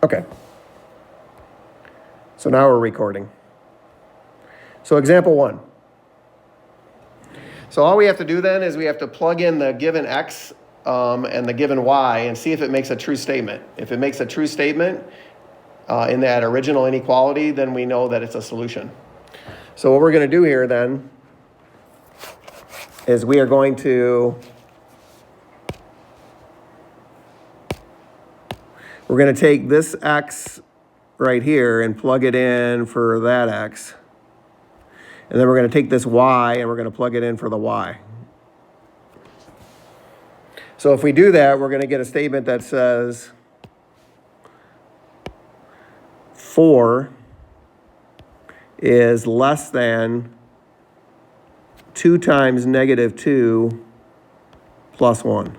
Okay. So now we're recording. So example 1. So all we have to do then is we have to plug in the given x and the given y and see if it makes a true statement. If it makes a true statement in that original inequality, then we know that it's a solution. So what we're going to do here then is we are going to take this x right here and plug it in for that x. And then we're going to take this y and we're going to plug it in for the y. So if we do that, we're going to get a statement that says 4 is less than 2 times negative 2 plus 1.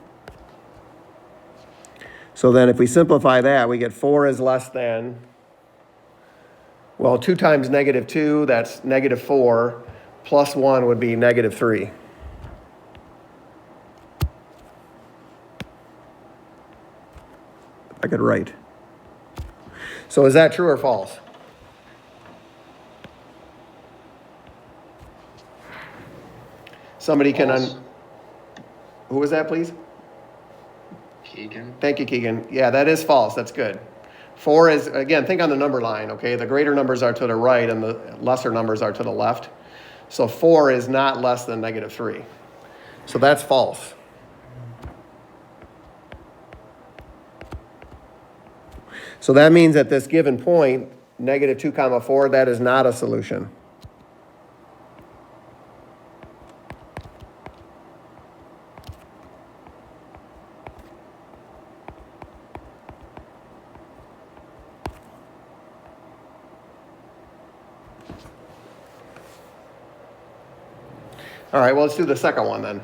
So then if we simplify that, we get 4 is less than, well, 2 times negative 2, that's negative 4, plus 1 would be negative 3. I could write. So is that true or false? Somebody can who was that, please? Keegan. Thank you, Keegan. Yeah, that is false. That's good. 4 is, again, think on the number line, okay? The greater numbers are to the right and the lesser numbers are to the left. So 4 is not less than negative 3. So that's false. So that means at this given point, negative 2 comma 4, that is not a solution. All right, well, let's do the second one then.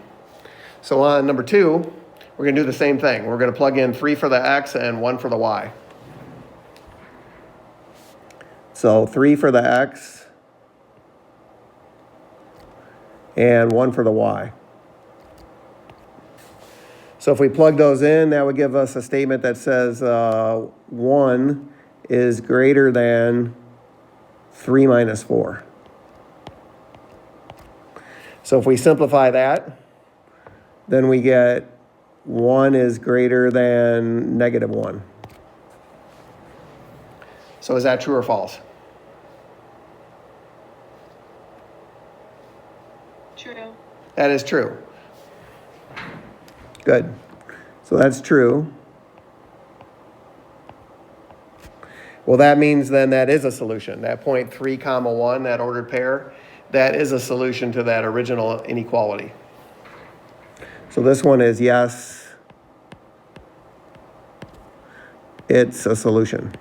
So on number 2, we're going to do the same thing. We're going to plug in 3 for the x and 1 for the y. So 3 for the x and 1 for the y. So if we plug those in, that would give us a statement that says 1 is greater than 3 minus 4. So if we simplify that, then we get 1 is greater than negative 1. So is that true or false? True. That is true. Good. So that's true. Well, that means then that is a solution. That point 3 comma 1, that ordered pair, that is a solution to that original inequality. So this one is yes, it's a solution.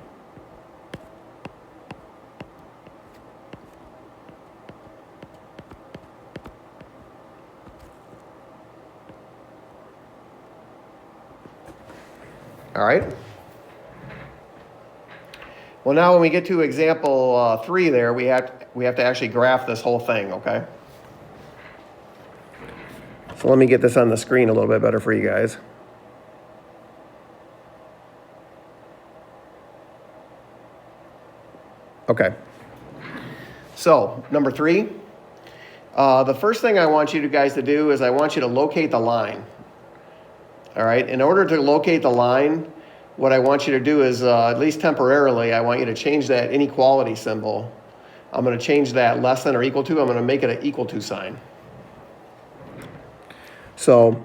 All right. Well, now when we get to example 3 there, we have to actually graph this whole thing, okay? So let me get this on the screen a little bit better for you guys. Okay. So number 3, the first thing I want you guys to do is I want you to locate the line. All right, in order to locate the line, what I want you to do is, at least temporarily, I want you to change that inequality symbol. I'm going to change that less than or equal to. I'm going to make it an equal to sign. So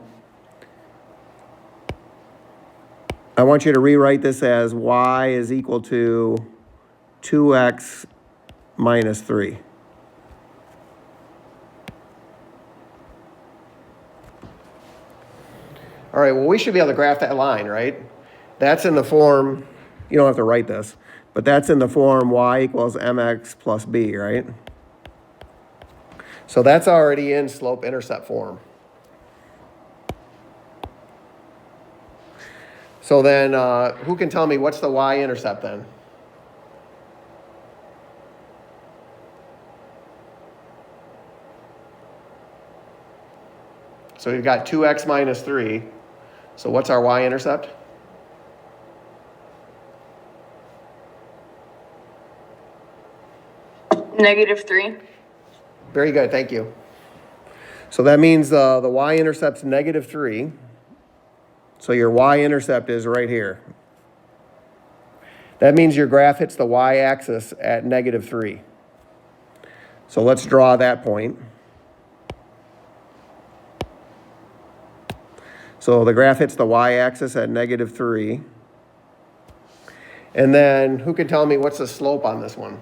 I want you to rewrite this as y is equal to 2x minus 3. All right, well, we should be able to graph that line, right? That's in the form, you don't have to write this, but that's in the form y equals mx plus b, right? So that's already in slope-intercept form. So then who can tell me what's the y-intercept then? So we've got 2x minus 3. So what's our y-intercept? -3. Very good, thank you. So that means the y-intercept's -3. So your y-intercept is right here. That means your graph hits the y-axis at -3. So let's draw that point. So the graph hits the y-axis at -3. And then who can tell me what's the slope on this one?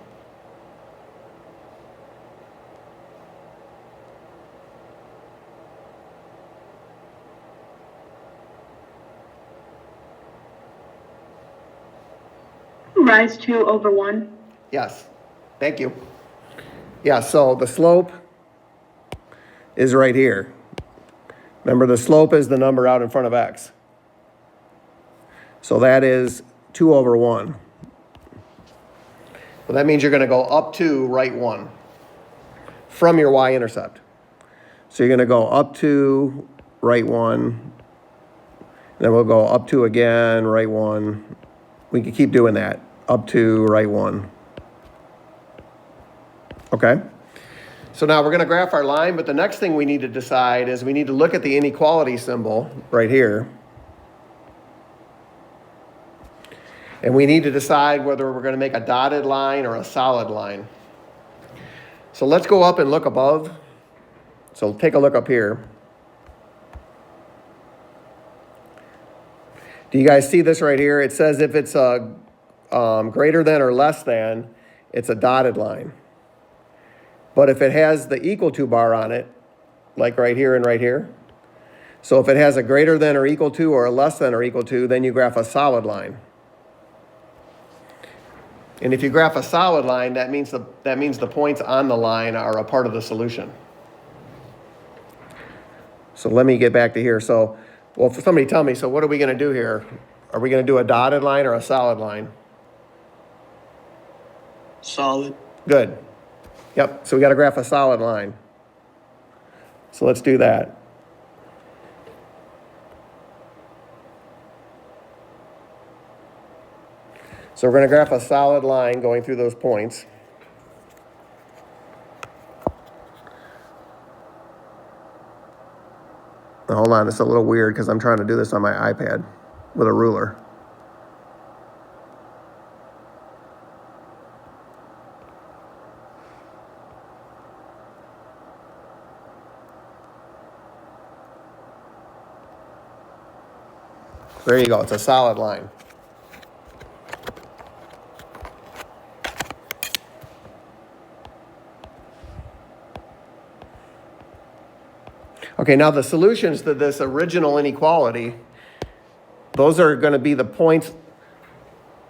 Rise 2 over 1. Yes, thank you. Yeah, so the slope is right here. Remember, the slope is the number out in front of x. So that is 2 over 1. Well, that means you're going to go up to right 1 from your y-intercept. So you're going to go up to right 1. Then we'll go up to again, right 1. We can keep doing that. Up to right 1. Okay? So now we're going to graph our line, but the next thing we need to decide is we need to look at the inequality symbol right here. And we need to decide whether we're going to make a dotted line or a solid line. So let's go up and look above. So take a look up here. Do you guys see this right here? It says if it's a greater than or less than, it's a dotted line. But if it has the equal to bar on it, like right here and right here, so if it has a greater than or equal to or a less than or equal to, then you graph a solid line. And if you graph a solid line, that means the points on the line are a part of the solution. So let me get back to here. So, well, for somebody tell me, so what are we going to do here? Are we going to do a dotted line or a solid line? Solid. Good. Yep, so we got to graph a solid line. So let's do that. So we're going to graph a solid line going through those points. Now, hold on, it's a little weird because I'm trying to do this on my iPad with a ruler. There you go, it's a solid line. Okay, now the solutions to this original inequality, those are going to be the points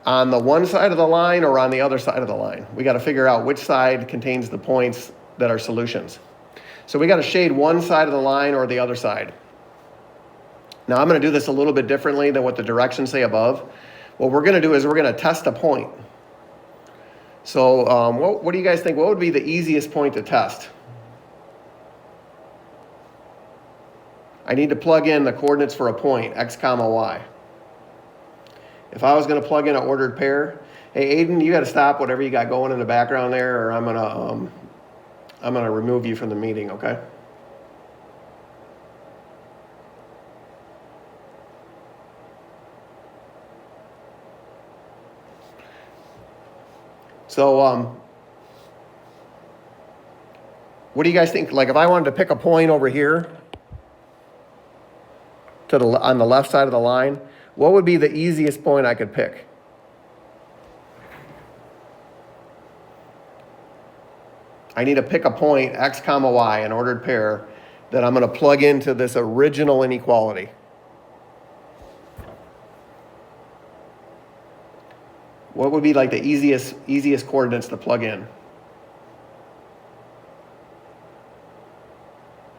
on the one side of the line or on the other side of the line. We got to figure out which side contains the points that are solutions. So we got to shade one side of the line or the other side. Now I'm going to do this a little bit differently than what the directions say above. What we're going to do is we're going to test a point. So what do you guys think? What would be the easiest point to test? I need to plug in the coordinates for a point, x comma y. If I was going to plug in an ordered pair, hey Aiden, you got to stop whatever you got going in the background there, or I'm gonna remove you from the meeting, okay? So what do you guys think? Like if I wanted to pick a point over here on the left side of the line, what would be the easiest point I could pick? I need to pick a point, x comma y, an ordered pair, that I'm going to plug into this original inequality. What would be like the easiest coordinates to plug in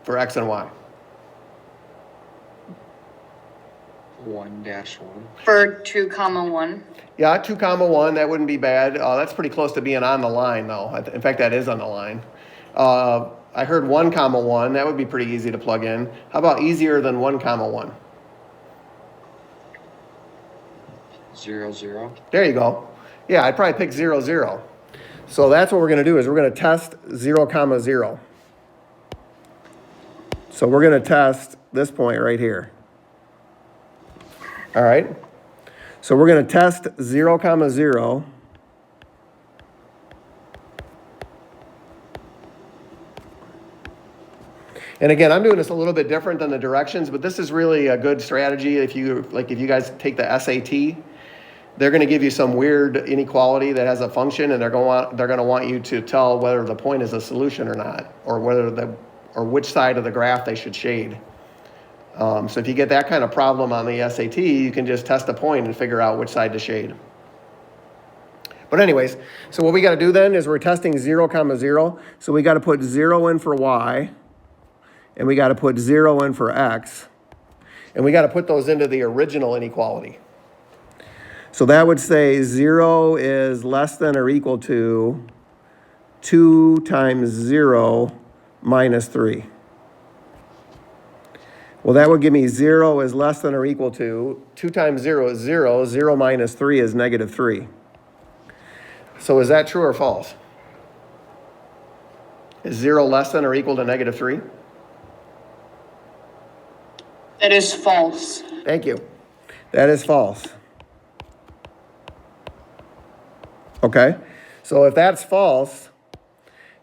for x and y? 1-1. For 2 comma 1. Yeah, 2 comma 1, that wouldn't be bad. That's pretty close to being on the line, though. In fact, that is on the line. I heard 1 comma 1. That would be pretty easy to plug in. How about easier than 1 comma 1? 0, 0. There you go. Yeah, I'd probably pick 0, 0. So that's what we're going to do is we're going to test 0, comma 0. So we're going to test this point right here. All right. So we're going to test 0, comma 0. And again, I'm doing this a little bit different than the directions, but this is really a good strategy. If you guys take the SAT, they're going to give you some weird inequality that has a function, and they're going to want you to tell whether the point is a solution or not, or which side of the graph they should shade. So if you get that kind of problem on the SAT, you can just test a point and figure out which side to shade. But anyways, so what we got to do then is we're testing 0, comma 0. So we got to put 0 in for y, and we got to put 0 in for x, and we got to put those into the original inequality. So that would say 0 is less than or equal to 2 times 0 minus 3. Well, that would give me 0 is less than or equal to 2 times 0 is 0. 0 minus 3 is negative 3. So is that true or false? Is 0 less than or equal to negative 3? That is false. Thank you. That is false. Okay, so if that's false,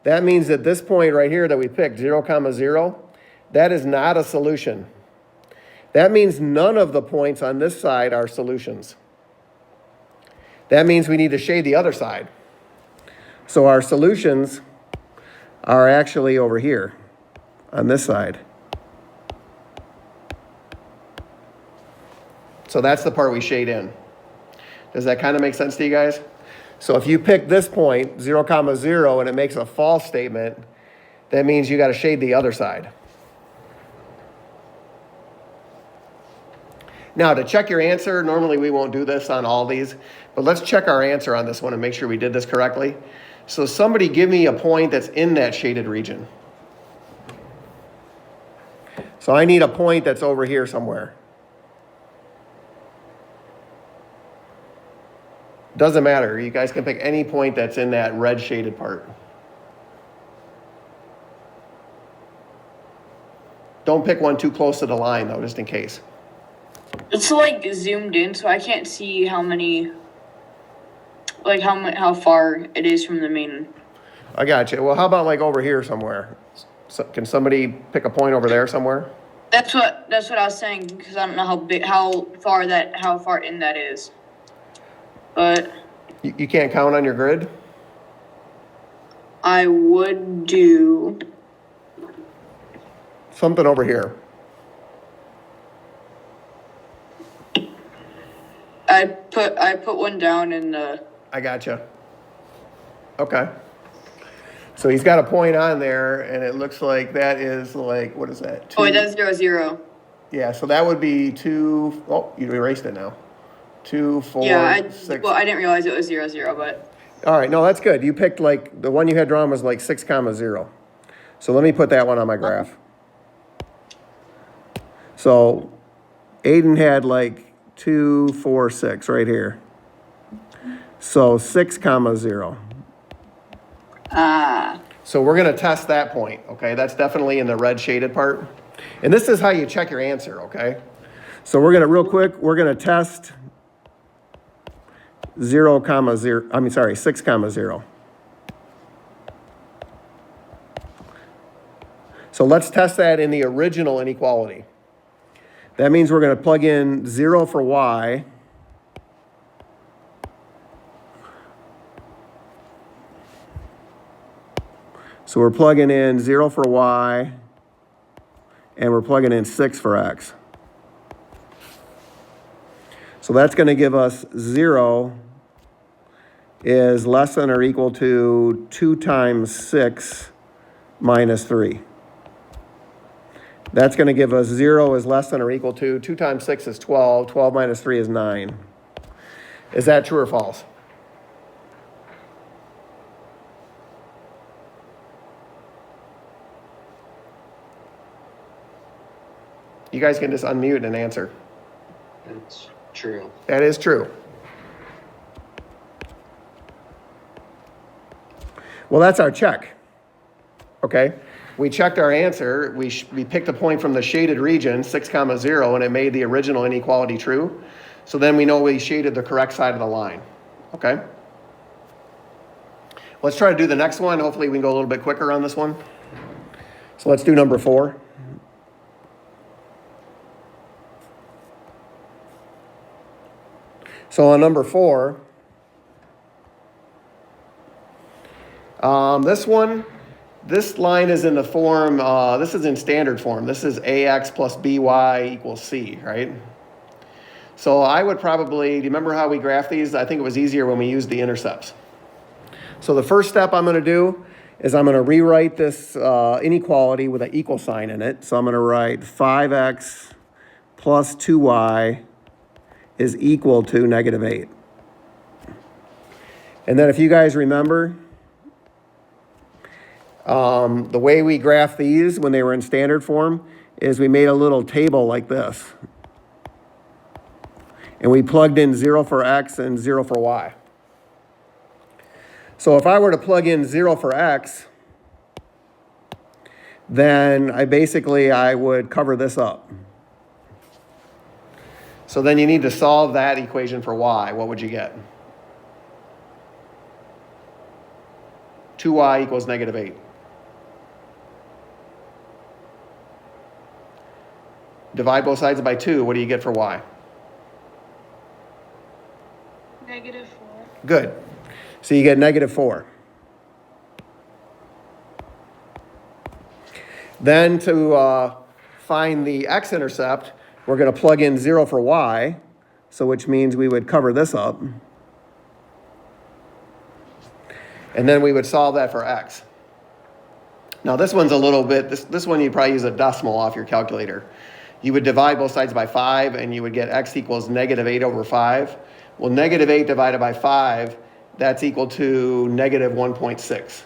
that means that this point right here that we picked, 0, comma 0, that is not a solution. That means none of the points on this side are solutions. That means we need to shade the other side. So our solutions are actually over here on this side. So that's the part we shade in. Does that kind of make sense to you guys? So if you pick this point, 0, comma 0, and it makes a false statement, that means you got to shade the other side. Now, to check your answer, normally we won't do this on all these, but let's check our answer on this one and make sure we did this correctly. So somebody give me a point that's in that shaded region. So I need a point that's over here somewhere. Doesn't matter. You guys can pick any point that's in that red shaded part. Don't pick one too close to the line, though, just in case. It's like zoomed in, so I can't see how many, like how far it is from the main. I got you. Well, how about like over here somewhere? So, can somebody pick a point over there somewhere? That's what I was saying, because I don't know how far in that is. But You can't count on your grid? I would do Something over here. I put one down in the. I gotcha. Okay. So he's got a point on there, and it looks like that is like, what is that? 2? Oh, wait, that's 0, 0. Yeah, so that would be 2. Oh, you erased it now. 2, 4, Yeah, 6. I didn't realize it was 0, 0, but. All right, no, that's good. You picked like, the one you had drawn was like 6, comma 0. So let me put that one on my graph. So Aiden had like 2, 4, 6 right here. So 6, comma 0. So we're going to test that point, okay? That's definitely in the red shaded part. And this is how you check your answer, okay? So we're going to, real quick, we're going to test 0, comma 0, 6, comma 0. So let's test that in the original inequality. That means we're going to plug in 0 for y. So we're plugging in 0 for y, and we're plugging in 6 for x. So that's going to give us 0 is less than or equal to 2 times 6 minus 3. That's going to give us 0 is less than or equal to 2 times 6 is 12. 12 minus 3 is 9. Is that true or false? You guys can just unmute and answer. That's true. That is true. Well, that's our check. Okay? We checked our answer. We picked a point from the shaded region, 6 comma 0, and it made the original inequality true. So then we know we shaded the correct side of the line. Okay? Let's try to do the next one. Hopefully we can go a little bit quicker on this one. So let's do number 4. So on number 4, this line is in the form, this is in standard form. This is ax plus by equals c, right? So I would probably, do you remember how we graph these? I think it was easier when we used the intercepts. So the first step I'm going to do is I'm going to rewrite this inequality with an equal sign in it. So I'm going to write 5x plus 2y is equal to negative 8. And then if you guys remember, the way we graphed these when they were in standard form is we made a little table like this. And we plugged in 0 for x and 0 for y. So if I were to plug in 0 for x, then I would cover this up. So then you need to solve that equation for y. What would you get? 2y equals negative 8. Divide both sides by 2. What do you get for y? Negative 4. Good. So you get negative 4. Then to find the x-intercept, we're going to plug in 0 for y, so which means we would cover this up. And then we would solve that for x. Now this one's a little bit, this one you'd probably use a decimal off your calculator. You would divide both sides by 5, and you would get x equals negative 8 over 5. Well, negative 8 divided by 5, that's equal to negative 1.6.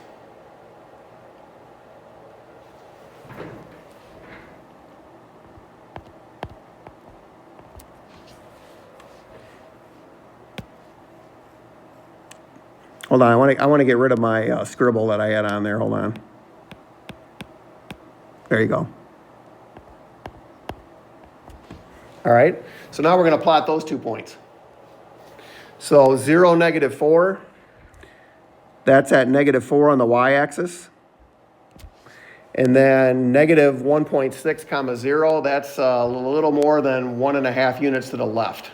Hold on, I want to get rid of my scribble that I had on there. Hold on. There you go. All right, so now we're going to plot those 2 points. So 0, negative 4, that's at negative 4 on the y-axis. And then negative 1.6 comma 0, that's a little more than 1.5 units to the left.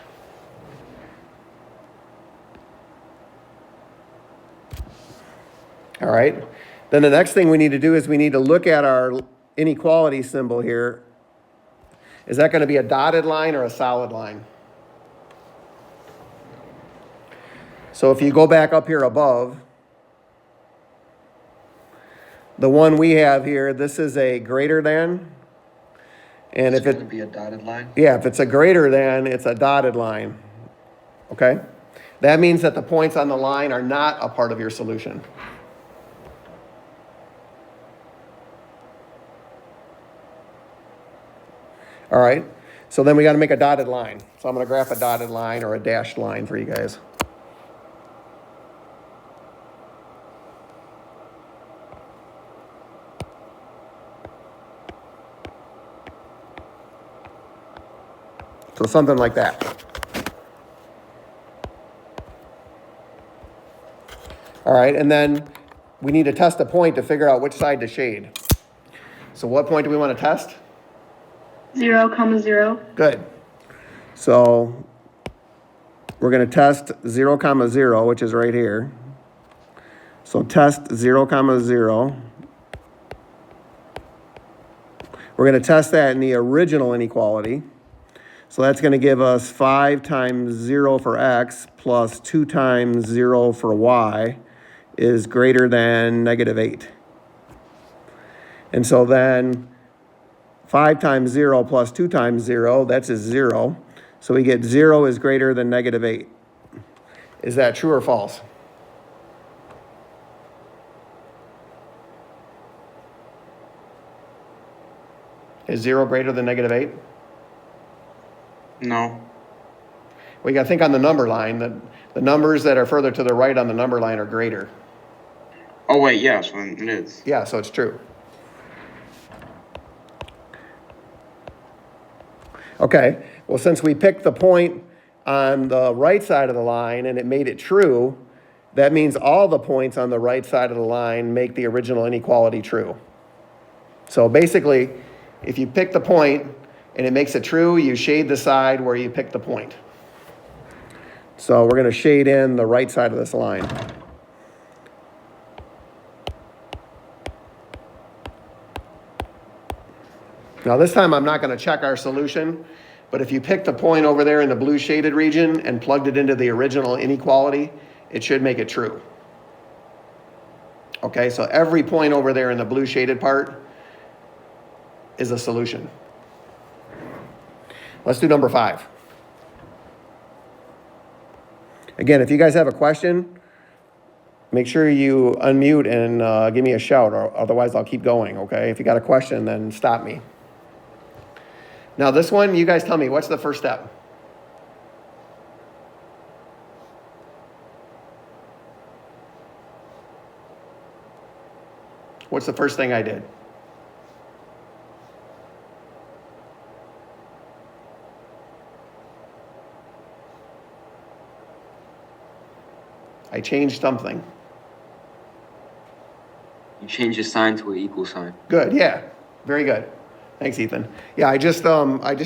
All right, then the next thing we need to do is we need to look at our inequality symbol here. Is that going to be a dotted line or a solid line? So if you go back up here above, the one we have here, this is a greater than. And if It's going to be a dotted line. Yeah, if it's a greater than, it's a dotted line. Okay? That means that the points on the line are not a part of your solution. All right, so then we got to make a dotted line. So I'm going to graph a dotted line or a dashed line for you guys. So something like that. All right, and then we need to test a point to figure out which side to shade. So what point do we want to test? 0, comma 0. Good. So we're going to test 0, comma 0, which is right here. So test 0, comma 0. We're going to test that in the original inequality. So that's going to give us 5 times 0 for x plus 2 times 0 for y is greater than negative 8. And so then 5 times 0 plus 2 times 0, that's a 0. So we get 0 is greater than negative 8. Is that true or false? Is 0 greater than negative 8? No. We got to think on the number line. The numbers that are further to the right on the number line are greater. Oh wait, yeah, so then it is. Yeah, so it's true. Okay, well, since we picked the point on the right side of the line and it made it true, that means all the points on the right side of the line make the original inequality true. So basically, if you pick the point and it makes it true, you shade the side where you pick the point. So we're going to shade in the right side of this line. Now this time I'm not going to check our solution, but if you pick the point over there in the blue shaded region and plugged it into the original inequality, it should make it true. Okay, so every point over there in the blue shaded part is a solution. Let's do number 5. Again, if you guys have a question, make sure you unmute and give me a shout, or otherwise I'll keep going, okay? If you got a question, then stop me. Now this one, you guys tell me, what's the first step? What's the first thing I did? I changed something. You change the sign to an equal sign. Good, yeah, very good. Thanks, Ethan. Yeah, I just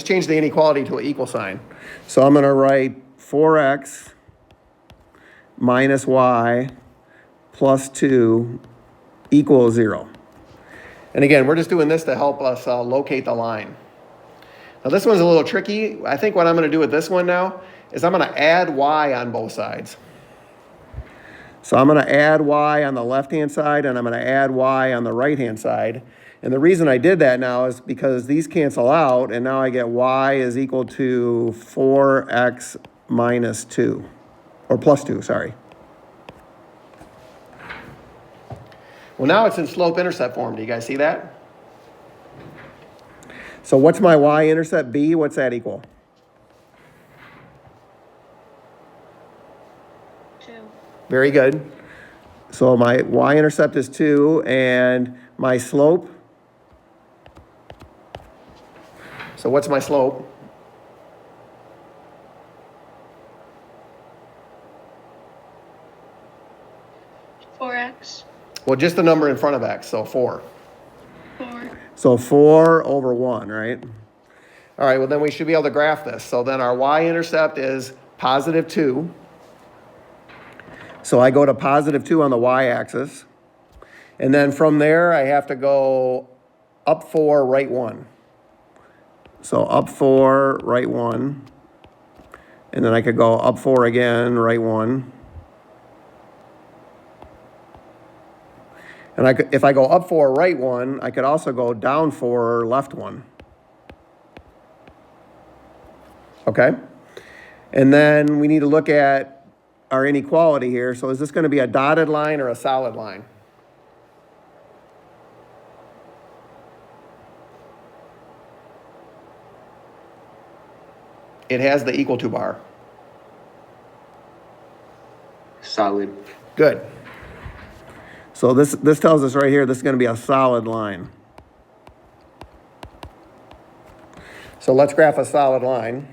changed the inequality to an equal sign. So I'm gonna write 4x minus y plus 2 equals 0. And again, we're just doing this to help us locate the line. Now this one's a little tricky. I think what I'm gonna do with this one now is I'm gonna add y on both sides. So I'm going to add y on the left-hand side, and I'm going to add y on the right-hand side. And the reason I did that now is because these cancel out, and now I get y is equal to 4x minus 2, or plus 2, sorry. Well, now it's in slope-intercept form. Do you guys see that? So what's my y-intercept b? What's that equal? 2. Very good. So my y-intercept is 2, and my slope. So what's my slope? 4x. Well, just the number in front of x, so 4. 4. So 4 over 1, right? All right, well then we should be able to graph this. So then our y-intercept is positive 2. So I go to positive 2 on the y-axis. And then from there, I have to go up 4, right 1. So up 4, right 1. And then I could go up 4 again, right 1. And if I go up 4, right 1, I could also go down 4, left 1. Okay? And then we need to look at our inequality here. So is this going to be a dotted line or a solid line? It has the equal to bar. Solid. Good. So this tells us right here, this is going to be a solid line. So let's graph a solid line.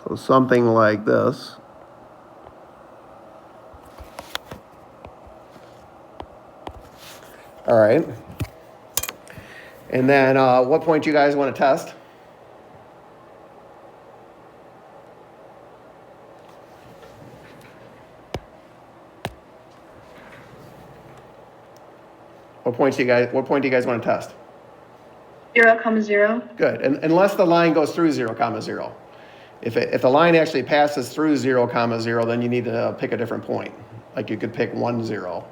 So something like this. All right. And then what point do you guys want to test? What point do you guys want to test? 0, 0. Good. And unless the line goes through 0, 0. If the line actually passes through 0, 0, then you need to pick a different point. Like you could pick 1, 0,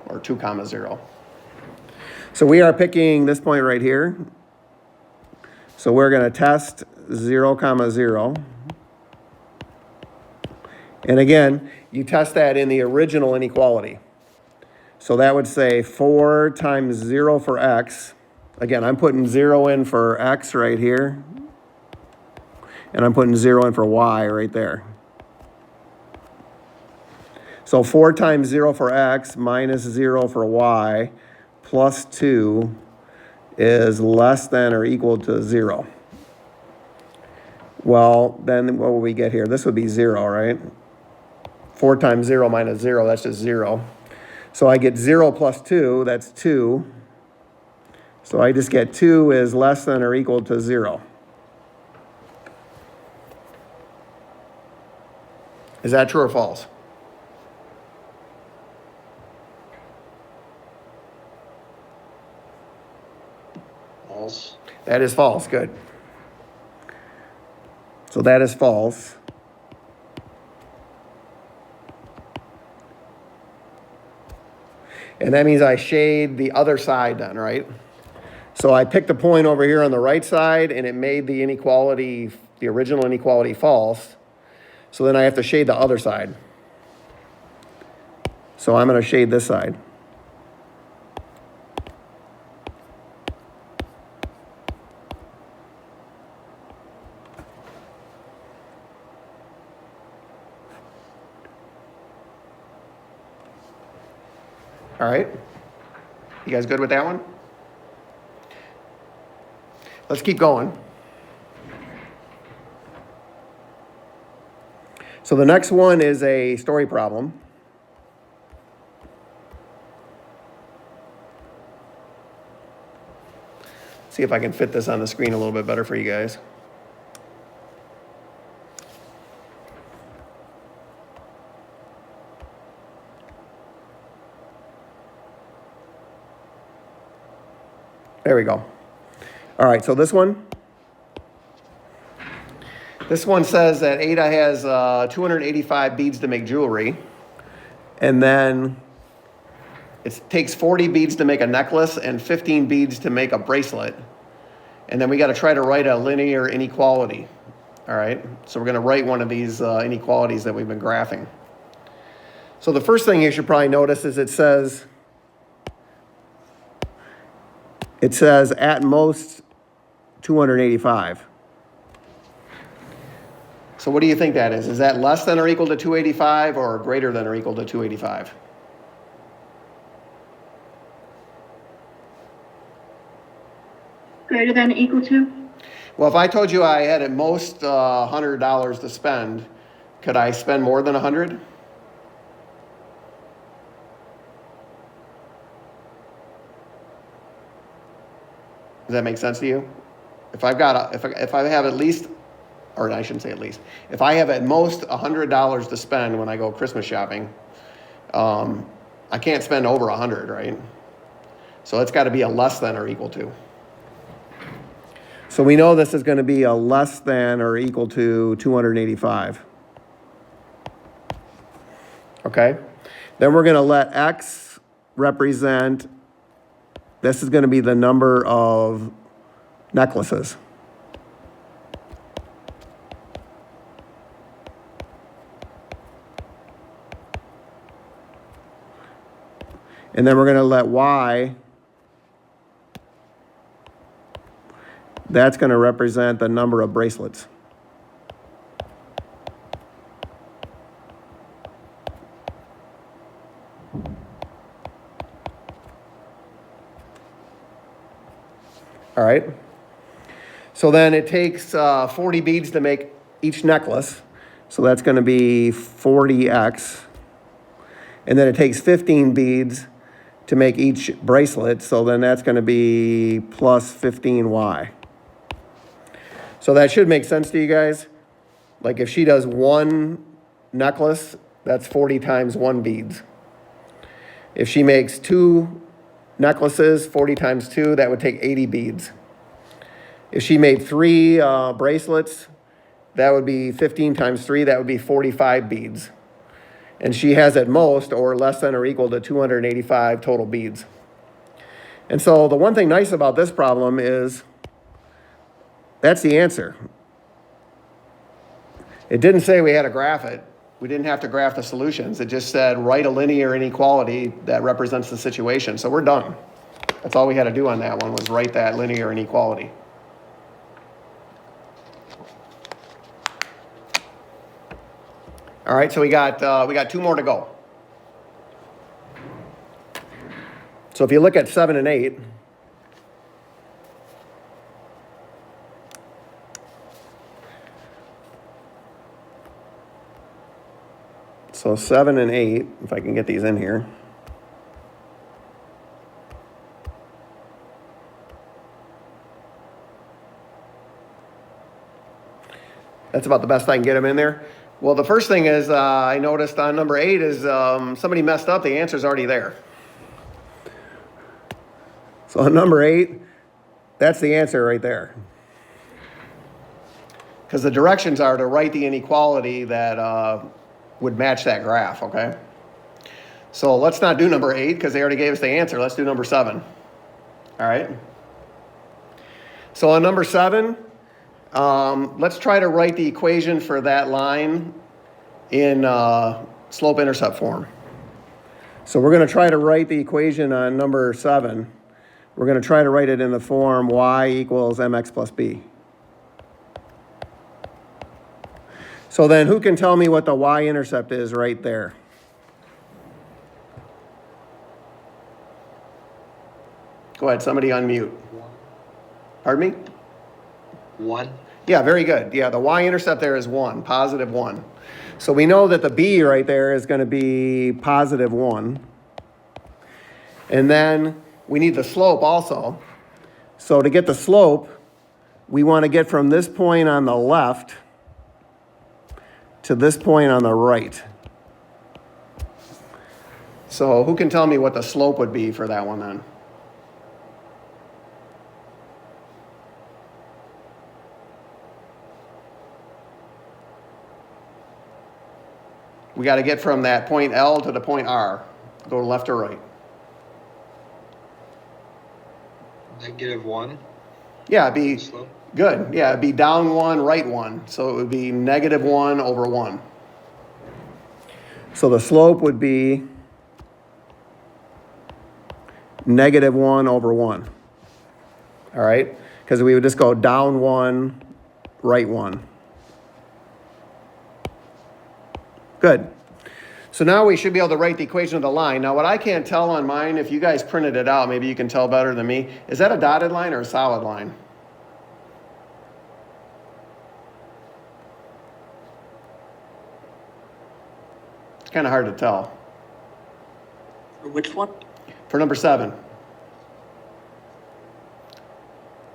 or 2, 0. So we are picking this point right here. So we're going to test 0, 0. And again, you test that in the original inequality. So that would say 4 times 0 for x. Again, I'm putting 0 in for x right here, and I'm putting 0 in for y right there. So 4 times 0 for x minus 0 for y plus 2 is less than or equal to 0. Well, then what will we get here? This would be 0, right? 4 times 0 minus 0, that's just 0. So I get 0 plus 2, that's 2. So I just get 2 is less than or equal to 0. Is that true or false? False. That is false. Good. So that is false. And that means I shade the other side then, right? So I picked a point over here on the right side, and it made the inequality, the original inequality, false. So then I have to shade the other side. So I'm going to shade this side. All right. You guys good with that one? Let's keep going. So the next one is a story problem. See if I can fit this on the screen a little bit better for you guys. There we go. All right, so this one says that Ada has 285 beads to make jewelry, and then it takes 40 beads to make a necklace and 15 beads to make a bracelet. And then we got to try to write a linear inequality. All right, so we're going to write one of these inequalities that we've been graphing. So the first thing you should probably notice is it says at most 285. So what do you think that is? Is that less than or equal to 285 or greater than or equal to 285? Greater than or equal to? Well, if I told you I had at most $100 to spend, could I spend more than 100? Does that make sense to you? If I've got if I have at least, or I shouldn't say at least, if I have at most $100 to spend when I go Christmas shopping, I can't spend over 100, right? So it's got to be a less than or equal to. So we know this is going to be a less than or equal to 285. Okay? Then we're going to let X represent, this is going to be the number of necklaces. And then we're going to let Y, that's going to represent the number of bracelets. All right. So then it takes 40 beads to make each necklace. So that's going to be 40X. And then it takes 15 beads to make each bracelet. So then that's going to be plus 15Y. So that should make sense to you guys. Like if she does one necklace, that's 40 times 1 beads. If she makes 2 necklaces, 40 times 2, that would take 80 beads. If she made 3 bracelets, that would be 15 times 3, that would be 45 beads. And she has at most, or less than or equal to 285 total beads. And so the one thing nice about this problem is that's the answer. It didn't say we had to graph it. We didn't have to graph the solutions. It just said write a linear inequality that represents the situation. So we're done. That's all we had to do on that one was write that linear inequality. All right, so we got 2 more to go. So if you look at 7 and 8, so 7 and 8, if I can get these in here. That's about the best I can get them in there. Well, the first thing is I noticed on number 8 is somebody messed up. The answer's already there. So on number 8, that's the answer right there. Because the directions are to write the inequality that would match that graph, okay? So let's not do number 8 because they already gave us the answer. Let's do number 7. All right? So on number 7, let's try to write the equation for that line in slope-intercept form. So we're going to try to write the equation on number 7. We're going to try to write it in the form y equals mx plus b. So then who can tell me what the y-intercept is right there? Go ahead, somebody unmute. 1. Pardon me? 1. Yeah, very good. Yeah, the y-intercept there is 1, positive 1. So we know that the b right there is going to be positive 1. And then we need the slope also. So to get the slope, we want to get from this point on the left to this point on the right. So who can tell me what the slope would be for that one then? We got to get from that point L to the point R. Go left or right. -1. Yeah, it'd be Slope. good. Yeah, it'd be down 1, right 1. So it would be -1 over 1. So the slope would be -1 over 1. All right? Because we would just go down 1, right 1. Good. So now we should be able to write the equation of the line. Now what I can't tell on mine, if you guys printed it out, maybe you can tell better than me, is that a dotted line or a solid line? It's kind of hard to tell. Which one? For number 7.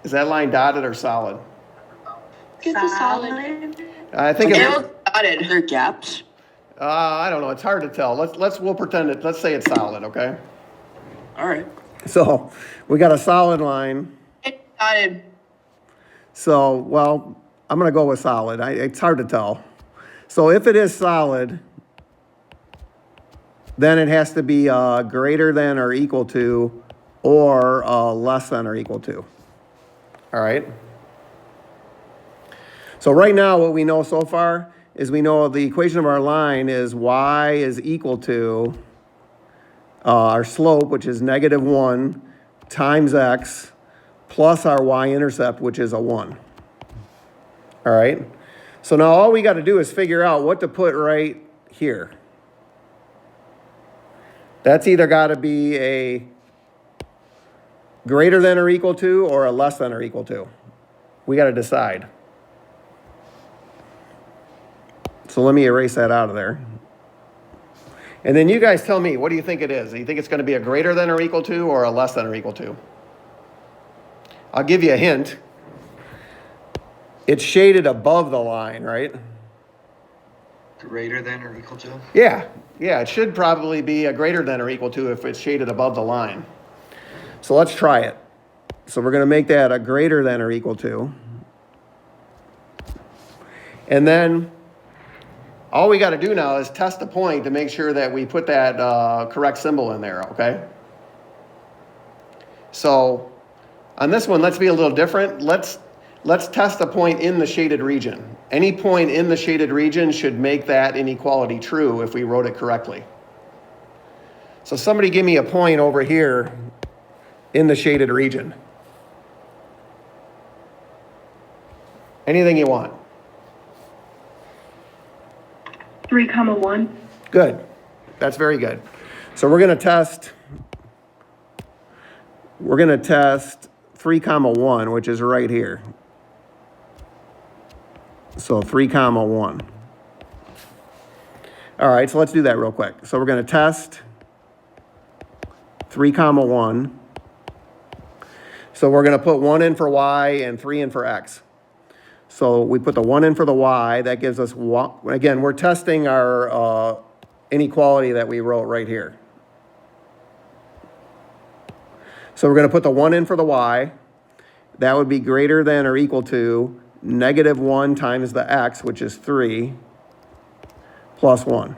Is that line dotted or solid? It's a solid. I think It it's, was dotted. Are there gaps? I don't know. It's hard to tell. We'll pretend it. Let's say it's solid, okay? All right. So we got a solid line. It's dotted. So, well, I'm going to go with solid. It's hard to tell. So if it is solid, then it has to be greater than or equal to or less than or equal to. All right? So right now what we know so far is we know the equation of our line is y is equal to our slope, which is -1, times x, plus our y-intercept, which is a 1. All right? So now all we got to do is figure out what to put right here. That's either got to be a greater than or equal to or a less than or equal to. We got to decide. So let me erase that out of there. And then you guys tell me, what do you think it is? Do you think it's going to be a greater than or equal to or a less than or equal to? I'll give you a hint. It's shaded above the line, right? Greater than or equal to? Yeah, it should probably be a greater than or equal to if it's shaded above the line. So let's try it. So we're going to make that a greater than or equal to. And then all we got to do now is test the point to make sure that we put that correct symbol in there, okay? So on this one, let's be a little different. Let's test a point in the shaded region. Any point in the shaded region should make that inequality true if we wrote it correctly. So somebody give me a point over here in the shaded region. Anything you want. 3, 1. Good. That's very good. So we're going to test 3, 1, which is right here. So 3, 1. All right, so let's do that real quick. So we're going to test 3, 1. So we're going to put 1 in for y and 3 in for x. So we put the 1 in for the y. That gives us, again, we're testing our inequality that we wrote right here. So we're going to put the 1 in for the y. That would be greater than or equal to -1 times the x, which is 3, plus 1.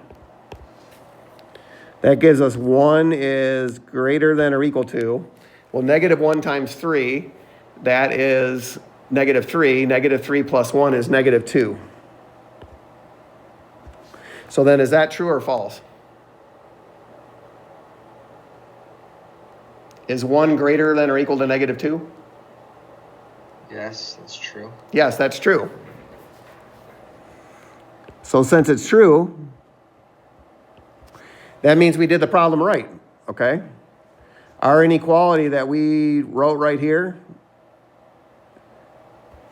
That gives us 1 is greater than or equal to, well, -1 times 3, that is -3. -3 plus 1 is -2. So then is that true or false? Is 1 greater than or equal to -2? Yes, that's true. Yes, that's true. So since it's true, that means we did the problem right, okay? Our inequality that we wrote right here,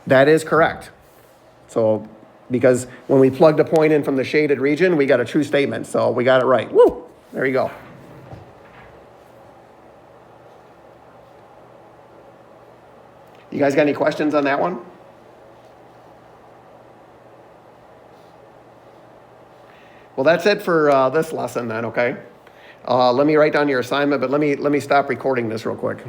that is correct. So, because when we plugged a point in from the shaded region, we got a true statement, so we got it right. Woo! There you go. You guys got any questions on that one? Well, that's it for this lesson then, okay? Let me write down your assignment, but let me stop recording this real quick.